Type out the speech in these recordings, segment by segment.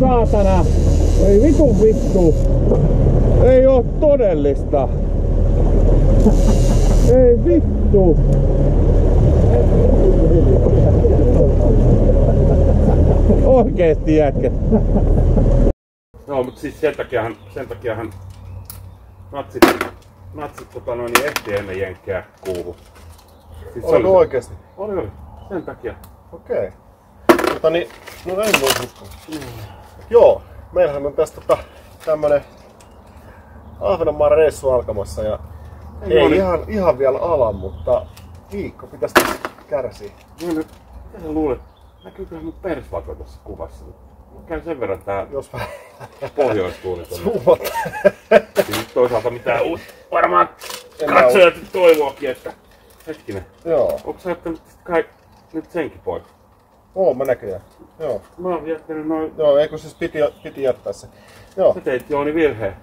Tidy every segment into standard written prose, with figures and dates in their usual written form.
saatana! Ei vittu! Ei oo todellista! Ei vittu! Oikeesti jätkä! Joo, mut siis sen takiahan natsit ehti ennen jenkkää kuuhun. Siis oliko oikeesti? Oli. Sen takia. Okei. No en voi uskoa. Joo, meillähän on tässä tämmönen Ahvenanmaan reissu alkamassa ja ei ihan vielä ala, mutta viikko pitäisi kärsiä. No nyt, mitä sä luulet? Näkyyköhän mun persvako tässä kuvassa? Mä käyn sen verran tää pohjoistuulit on. Suumat. Siis toisaalta mitään varmaan katsojat toivookin, että hetkinen. Joo. Onko sä jättänyt kai nyt senkin pois? Oon mä näköjään. Joo. Mä oon jättänyt noin... Joo, eikö siis piti jättää se. Joo. Sä teit Jooni virheen.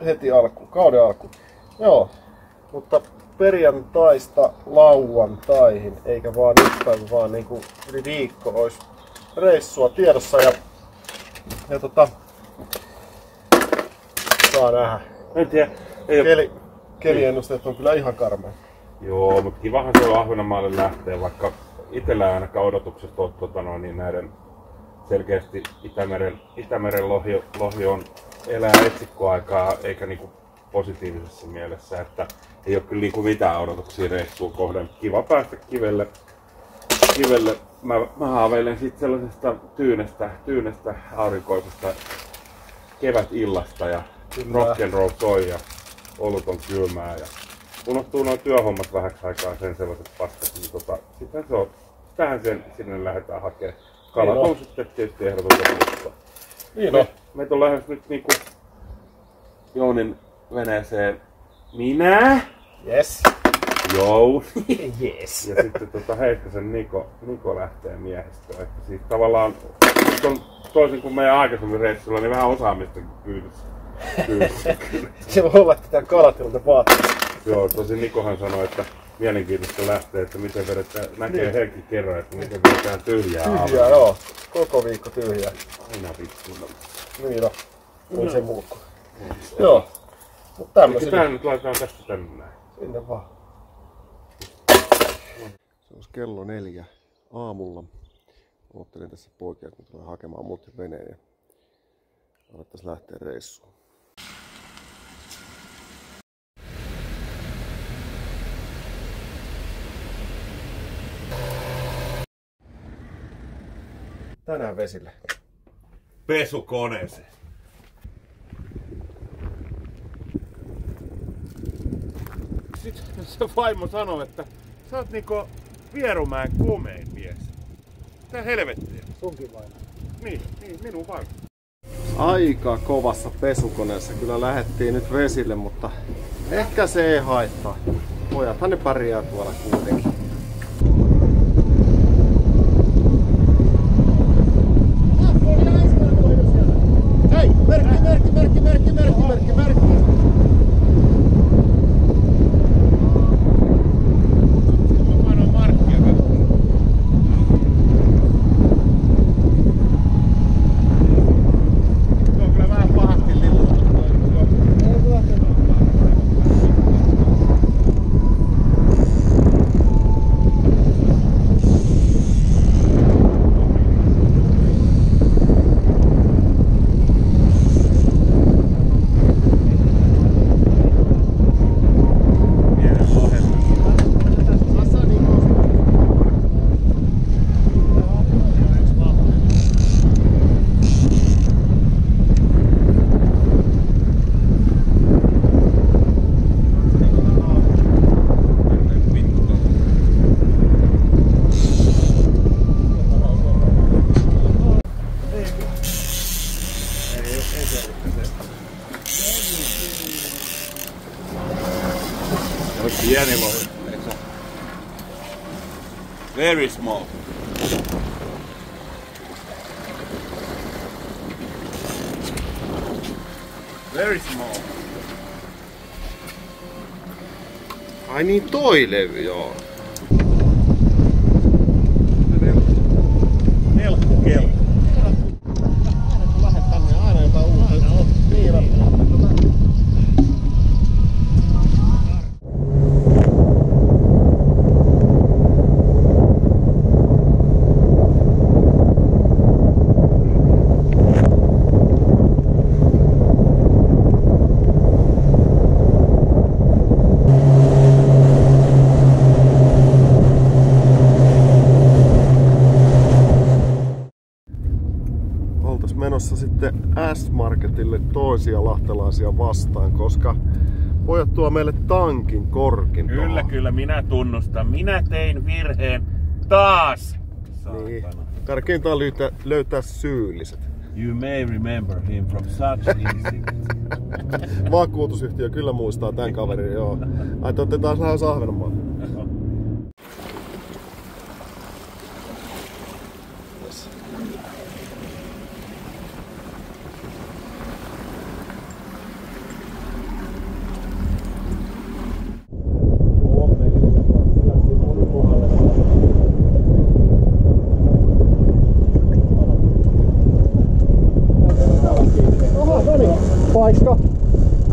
Heti kauden alkuun. Joo. Mutta perjantaista lauantaihin, eikä vaan nyt päivä, vaan niinku yli viikko olisi reissua tiedossa ja saa nähdä. En tiedä. Keliennusteet on kyllä ihan karmea. Joo, mutta kivahan se on Ahvenanmaalle lähtee, vaikka itsellä ainakaan odotukset on niin näiden selkeästi Itämeren lohi on elää etsikkoaikaa eikä niinku positiivisessa mielessä, että ei ole kyllä niinku mitään odotuksia reissuun kohden. Kiva päästä kivelle. Mä haaveilen sit sellaisesta tyynestä aurinkoisesta kevätillasta ja rock'n'roll soi ja olut on kylmää ja unohtuu noin työhommat vähäksi aikaa sen sellaiset paskat, niin sitten se on, tähän sinne lähdetään hakemaan. Kalat on sitten tietysti ehdotonta. Niin Meitä on lähes nyt niinku Joonin veneeseen minä. Yes. Joo. Yes. Ja sitten Heiskasen Niko lähtee miehistöön. Että siis tavallaan on toisin kuin meidän aikaisemmin reissulla, niin vähän osaamista kyydissä. Se voi olla tätä kalatilta vaatii. Joo, tosin Nikohan sanoi, että mielenkiintoista lähtee, että miten vedetään, näkee Heikki kerran, että miten vedetään tyhjää. Tyhjää, joo. Koko viikko tyhjää. Aina vittu. Niin no. Ei se muukko. Joo. Mut tämmösen. Tää nyt laitetaan tästä tänne näin. Sinne vaan. Se on kello 4 aamulla. Oottelin tässä poikia, kun tulee hakemaan mut veneen ja alettaisiin lähteä reissuun. Tänään vesille. Pesukoneeseen. Sitten se vaimo sanoi, että sä oot niinku Vierumäen komein mies. Mitä helvettiä? Sunkin vaimo. Niin, minun vaimo. Aika kovassa pesukoneessa kyllä lähdettiin nyt vesille, mutta ehkä se ei haittaa. Pojathan ne pärjää tuolla kuitenkin. Hei! Merkki! Pieni lohi. Very small. Very small. Ai niin, toi levy, joo. Nelkku kelkku. sitten S-Marketille toisia lahtelaisia vastaan, koska pojat tuo meille tankin korkin. Kyllä, minä tunnustan. Minä tein virheen taas. Niin. Tärkeintä on löytää syylliset. You may remember him from such incidents. Vakuutusyhtiö kyllä muistaa tän kaverin, joo. Ai te ootte taas lähes Ahvenanmaalle.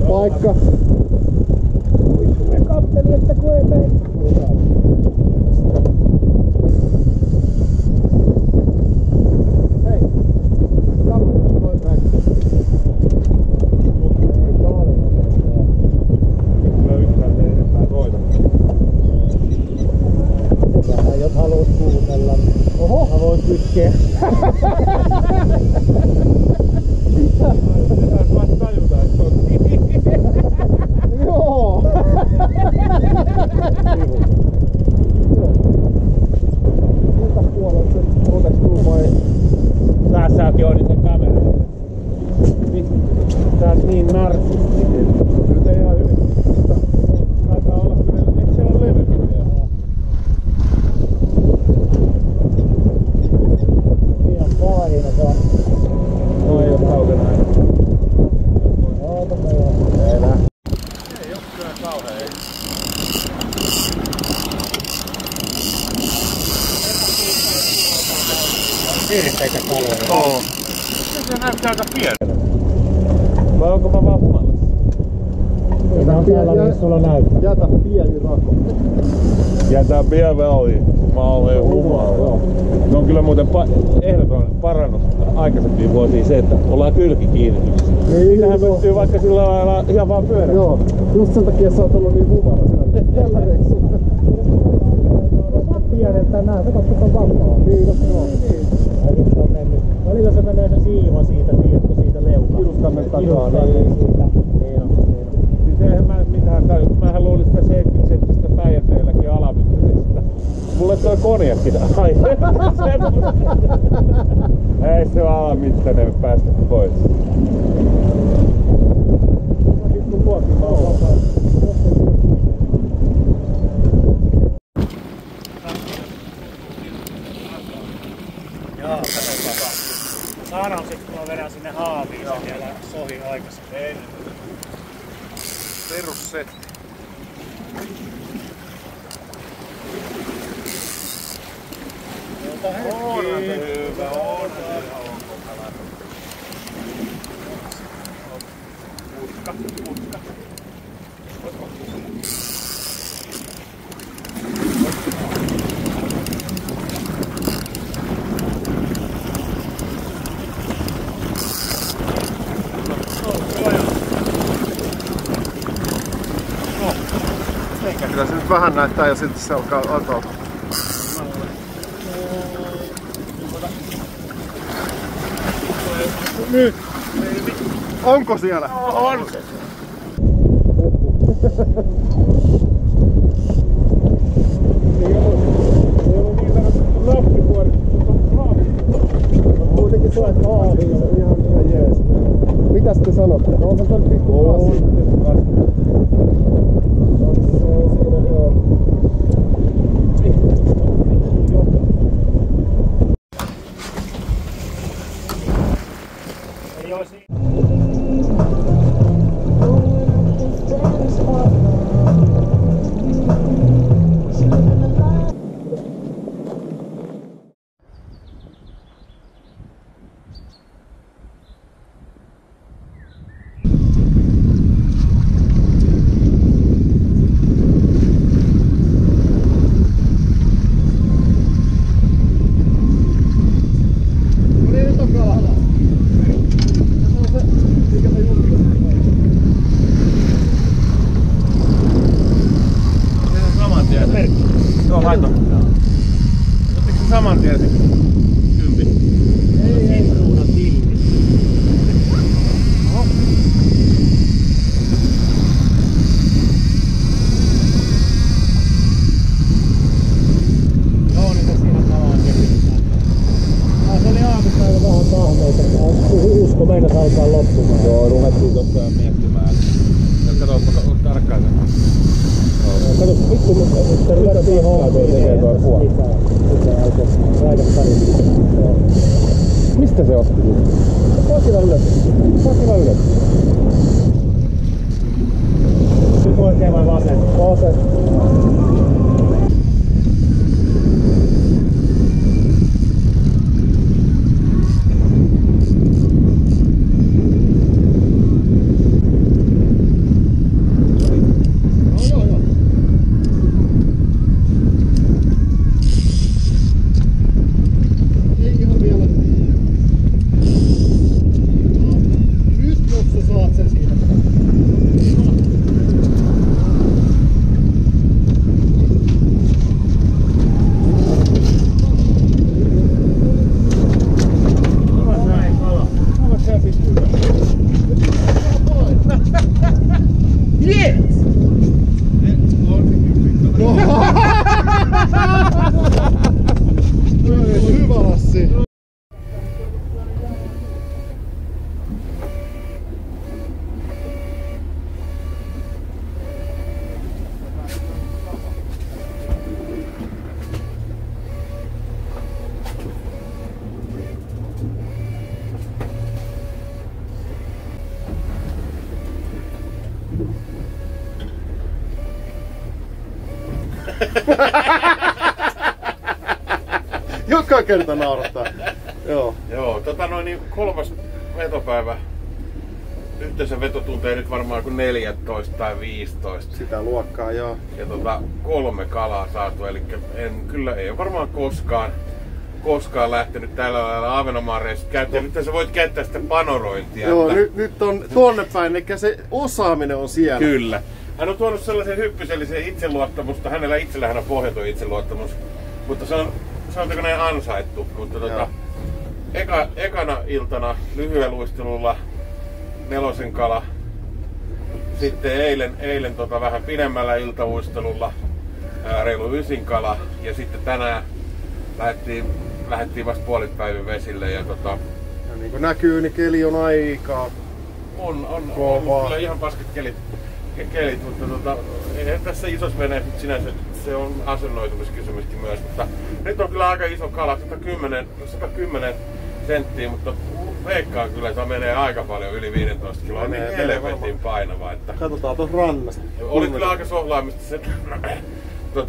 Paikka. Me katteli, että kun ei mene. Hei. Jarru, noin näkyy. Kyllä yhtään se enempää soita. Sehän jos haluat kuunnella. Oho. Mä voin kytkeä. Vasta tajutaan, että on Joo! Miltä puolelta se rupes tuumaan? Tässäkin on se kamera. Tää on niin narsisti. Kyllä se ihan hyvin. Taitaa olla kyllä, eikö se ole levykin vielä? Siinä on paahina vaan. No ei oo kaukana aina. Oota me joo. Elä. Ei oo kyllä kauhea. Hirveitä kaloja. Oo. Se näyttää aika pieneltä. Vai onko mä vaan humalassa? Tämä on siellä, missä sulla näyttää. Jätä pieni rako. Jätää pian väliin, kun mä olen humalla. Se on kyllä muuten ehdoton parannus aikaisempiin vuosiin se, että ollaan kylkikiinnityksissä. Siinähän pystyy vaikka sillä lailla ihan vaan pyörällä. Joo, just sen takia sä oot ollut niin humala tällä reissulla. Pieneltä nää, se katsotaan vapaa. Niin, no joo. Nyt on mennyt. Välillä se menee se siiva siitä, tiedätkö, siitä leukaa. Kiduskannon takaa, Kiduskannon siitä. Niin on. Siis eihän mä mitään tajua. Mähän luulin sitä 70 senttistä Päijänteelläkin alamittaisesta. Mulle toi konjakki ai. Ei se ole alamittainen päästä pois. Vittu luokin vapaa. Joo, katsotaan. Saanaukseksi kun mä vedän sinne haaviin, se vielä sohi aikaisemmin. Ei. Perussetti. Ota hetki. Hyvä, on. Putka. Kyllä se nyt vähän näyttää ja sitten se alkaa atautua. Nyt! Onko siellä? On se. Ei ollut niin nappipuorit, mutta haavi. Kuitenkin sä oot haaviin, se on ihan jees. Mitäs te sanotte? No onko toi pikku kasi? Ei ois alkaa loppumaan. Joo, ruvettiin tossa miettimään. Katsotaan tarkkaan sen. Kato, vittu, mutta ruvettiin hommia tekee tuo puoli. Mitä alkoi raikas pari. Mistä se otti? Pakila ylös. Pakila ylös. Nyt oikein vai vasen? Vasen. Hyvä Lassi! Joka kerta naurattaa. Joo. Joo, niin 3. vetopäivä. Yhteensä vetotunteja nyt varmaan kuin 14 tai 15. Sitä luokkaa, joo. Ja 3 kalaa saatu, eli ei ole varmaan koskaan lähtenyt tällä lailla Ahvenanmaan reissut käyttää. Nyt sä voit käyttää sitä panorointia. Joo, nyt on tuonne päin, eli se osaaminen on siellä. Kyllä. Hän on tuonut sellaisen hyppysellisen itseluottamusta, hänellä itsellähän on pohjaton itseluottamus, mutta se on sanotaanko näin ansaittu, mutta ekana iltana lyhyellä luistelulla 4 kala, sitten eilen vähän pidemmällä iltauistelulla reilu 9 kala ja sitten tänään lähdettiin vasta puolipäivän vesille ja ja niin kuin näkyy, niin keli on aika on kovaa. Kyllä ihan paskat kelit, mutta eihän tässä isossa veneessä sinänsä se on asennoitumiskysymyskin myös, mutta nyt on kyllä aika iso kala, 110 senttiä, mutta veikkaan kyllä, että menee aika paljon yli 15 kiloa, niin helvetin painava. Että katsotaan tuossa rannasta. Oli kyllä aika sohlaamista se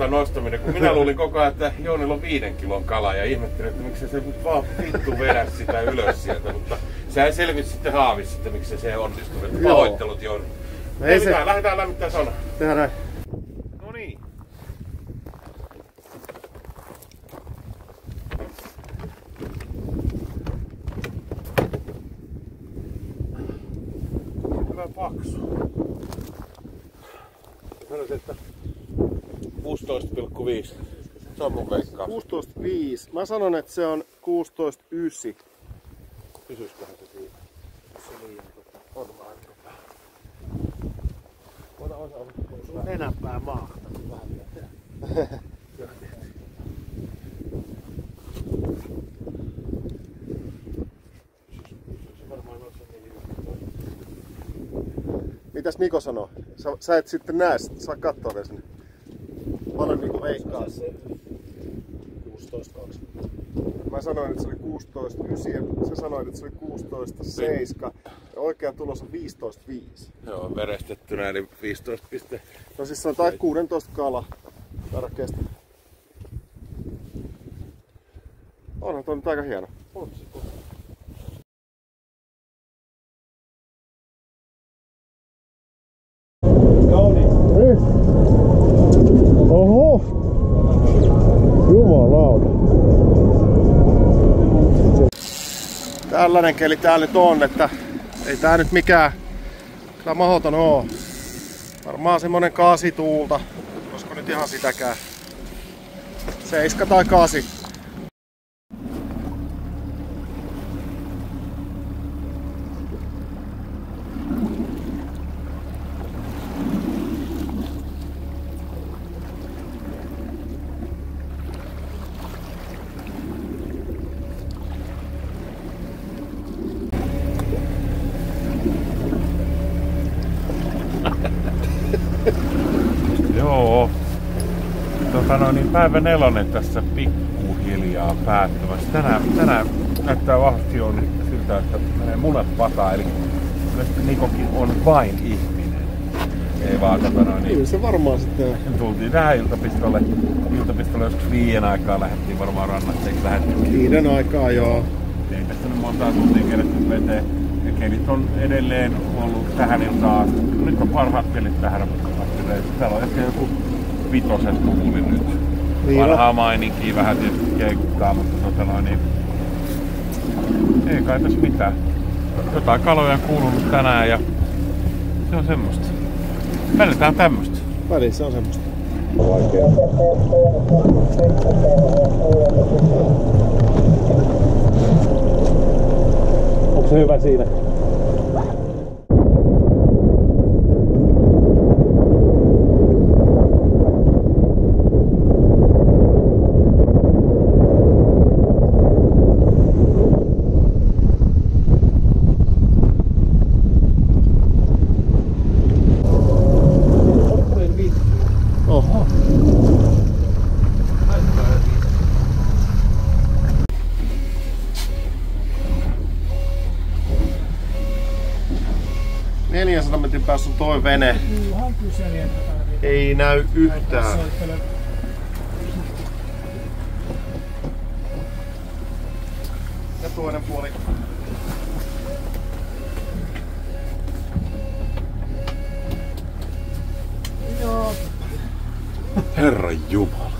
nostaminen, kun minä luulin koko ajan, että Joonilla on 5 kilon kala ja ihmettelin, että miksi se nyt vaan vittu vedä sitä ylös sieltä, mutta sehän selvisi sitten haavissa, että miksi se onnistuu. Pahoittelut Jooni. Lähdetään lämmittää saunaa. Tehdään näin. No niin. Hyvä paksu. Sanoisin, että 16,5. Se on mun veikkaus. 16,5. Mä sanon, että se on 16,9. Pysyisköhän se siinä? Se liian on vaan. Sun nenäpää maahtaa vähän vielä. Mitäs Niko sanoo? Sä et sitten näe, saa katsoa vielä sinne. Paljon Niko veikkaa. 16,2. Mä sanoin, että se oli 16,9 ja sä sanoit, että se oli 16,7. Ja oikea tulos on 15,5. Joo, verestettynä eli 15 piste. No siis sanotaan 16 kala tarkkeesti. Onhan toi nyt aika hieno. Oho! Jumalauta. Tällainen keli täällä nyt on, että ei tää nyt mikään kyllä mahdoton oo. Varmaan semmonen 8 tuulta. Olisiko nyt ihan sitäkään? 7 tai 8. niin päivä 4 tässä pikkuhiljaa päättymässä. Tänään näyttää vahvasti jo siltä, että menee munat pataan, eli Nikokin on vain ihminen. Ei vaan niin. Kyllä se varmaan sitten. Tultiin tähän iltapistolle joskus 5 aikaa lähdettiin varmaan rannasta, eikö lähdettiin? 5 aikaa joo. Ei tässä nyt montaa tuntia kerätty veteen. Ja kelit on edelleen ollut tähän iltaan. Nyt on parhaat kelit tähän. Täällä on ehkä joku 5 tuuli nyt. Niin vanhaa maininkia vähän tietysti keikuttaa, mutta niin ei kai tässä mitään. Jotain kaloja on kuulunut tänään ja se on semmoista. Välillä on tämmöstä. Välillä se on semmoista. Vaikea. Onko se hyvä siinä? Oho. Metrin päässä on toi vene. Ei näy yhtään. Ja toinen puoli. Joo. Herra Jumala.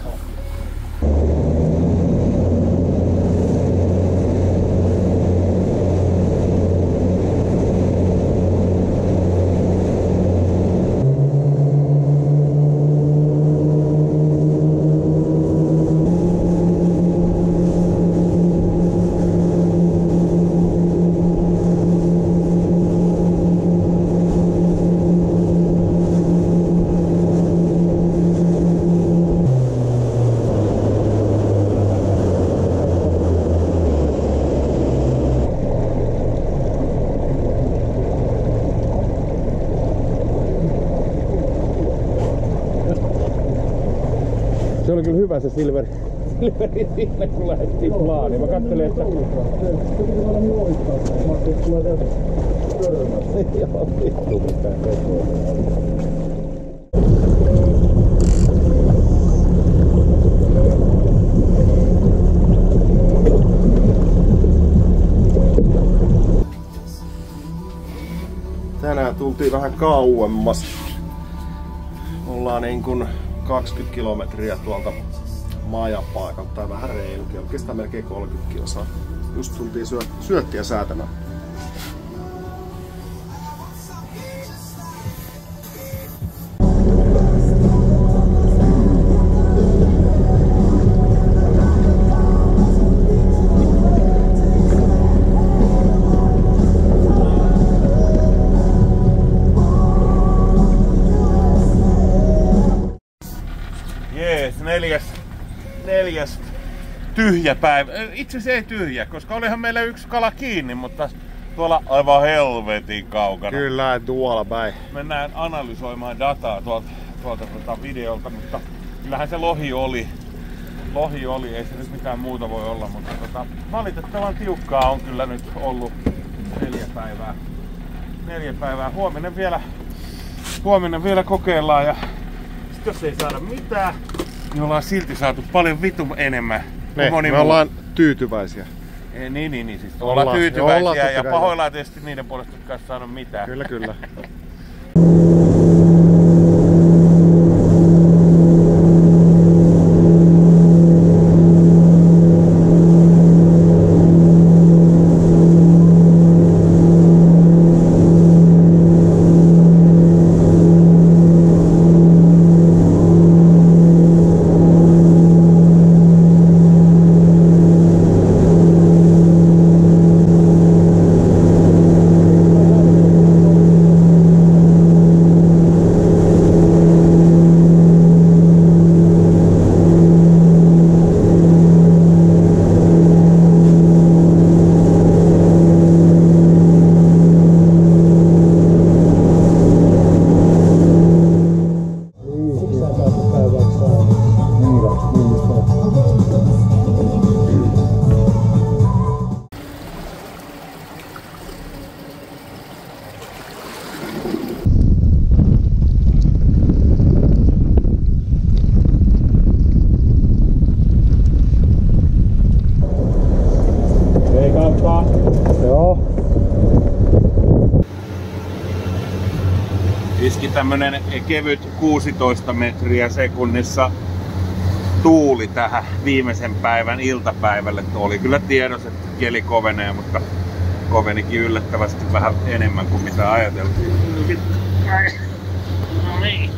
Se oli kyllä hyvä se silveri siinä, kun lähdettiin plaaniin. Mä katselin, että... Joo, vittu mitään tekoa. Tänään tultiin vähän kauemmas. Ollaan niin kuin 20 kilometriä tuolta majapaikalta tai vähän reilukin, oikeastaan melkein 30 kilsaa. Just tultiin syöttiä säätämään. Neljäs tyhjä päivä. Itse asiassa ei tyhjä, koska olihan meillä yksi kala kiinni, mutta tuolla aivan helvetin kaukana. Kyllä, tuolla päin. Mennään analysoimaan dataa tuolta videolta, mutta kyllähän se lohi oli. Ei se nyt mitään muuta voi olla, mutta valitettavan tiukkaa on kyllä nyt ollut 4 päivää. 4 päivää. Huomenna vielä kokeillaan ja sit jos ei saada mitään, niin ollaan silti saatu paljon vitun enemmän. Me ollaan tyytyväisiä. Niin, siis ollaan tyytyväisiä ja pahoillaan tietysti niiden puolesta, jotka ei saanut mitään. Kyllä. Iski tämmönen kevyt 16 metriä sekunnissa tuuli tähän viimeisen päivän iltapäivälle. Oli kyllä tiedossa, että keli kovenee, mutta kovenikin yllättävästi vähän enemmän kuin mitä ajateltiin. No niin.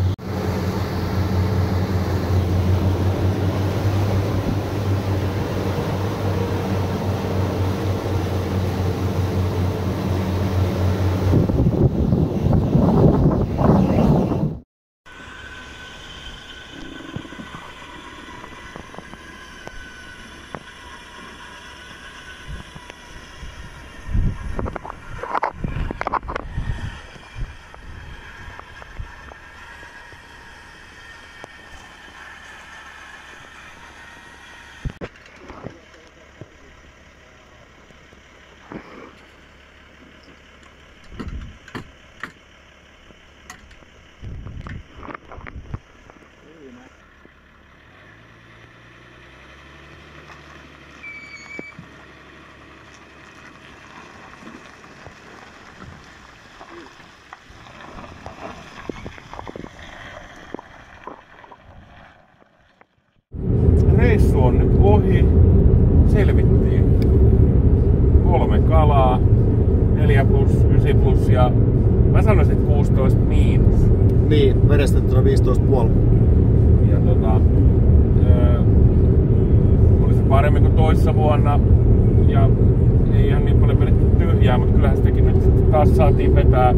Reissu on nyt ohi. Selvittiin. 3 kalaa. 4 plus, 9 plus ja mä sanoisin, että 16 miinus. Niin, verestettynä 15,5. Ja oli se paremmin kuin toissa vuonna. Ja ei ihan niin paljon vedetty tyhjää, mutta kyllähän sitäkin nyt taas saatiin vetää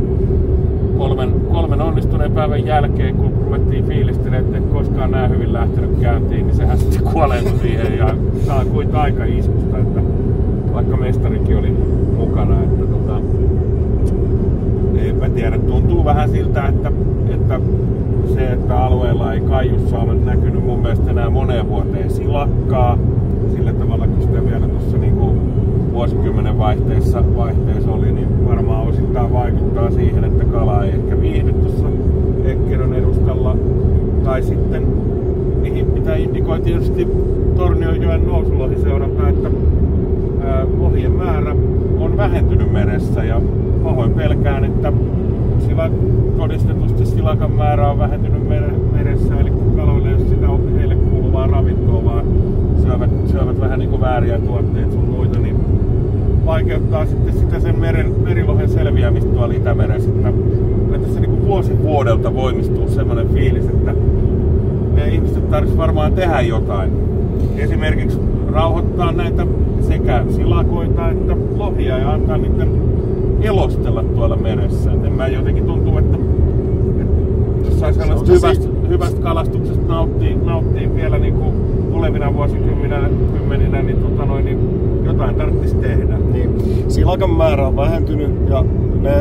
kolmen onnistuneen päivän jälkeen, kun ruvettiin fiilistelemään, että et koskaan näin hyvin lähtenyt käyntiin, niin sehän sitten kuoleentui siihen ja saa kuin taikaiskusta, että vaikka mestarikin oli mukana, että eipä tiedä, tuntuu vähän siltä, että se, että alueella ei Kaijussa ole näkynyt mun mielestä enää moneen vuoteen silakkaa, sillä tavalla kun sitä vielä tuossa niinku vuosikymmenen vaihteessa oli, niin varmaan osittain vaikuttaa siihen, että kala ei ehkä viihdy tuossa Eckerön edustalla. Tai sitten, mitä indikoi tietysti Tornionjoen nousulohiseuranta, että lohien määrä on vähentynyt meressä ja pahoin pelkään, että todistetusti silakan määrä on vähentynyt meressä, eli kaloille ei ole sitä heille kuuluvaa ravintoa, vaan syövät vähän niin kuin vääriä tuotteita sun muita, niin vaikeuttaa sitten sitä sen merilohen selviämistä tuolla Itämeressä. Että tässä niin kuin vuosi vuodelta voimistuu semmoinen fiilis, että ne ihmiset tarvitsisi varmaan tehdä jotain. Esimerkiksi rauhoittaa näitä sekä silakoita että lohia ja antaa niiden elostella tuolla meressä. Et en mä jotenkin tuntuu, että jos saisi sellaista hyvästä kalastuksesta nauttii vielä niin kuin tulevina vuosikymmeninä, niin jotain tarvitsisi tehdä. Niin. Silakan määrä on vähentynyt ja ne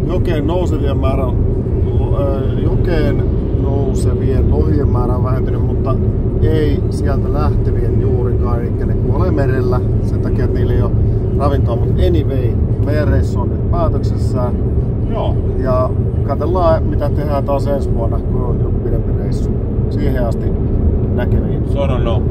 jokeen nousevien lohien määrä on vähentynyt, mutta ei sieltä lähtevien juurikaan, eli ne kuolee merellä sen takia, että niillä ei ole ravintoa, mutta anyway, meidän reissu on nyt päätöksessä. Joo. Ja katsellaan mitä tehdään taas ensi vuonna, kun on joku pidempi reissu. Siihen asti näkemiin. Sorono.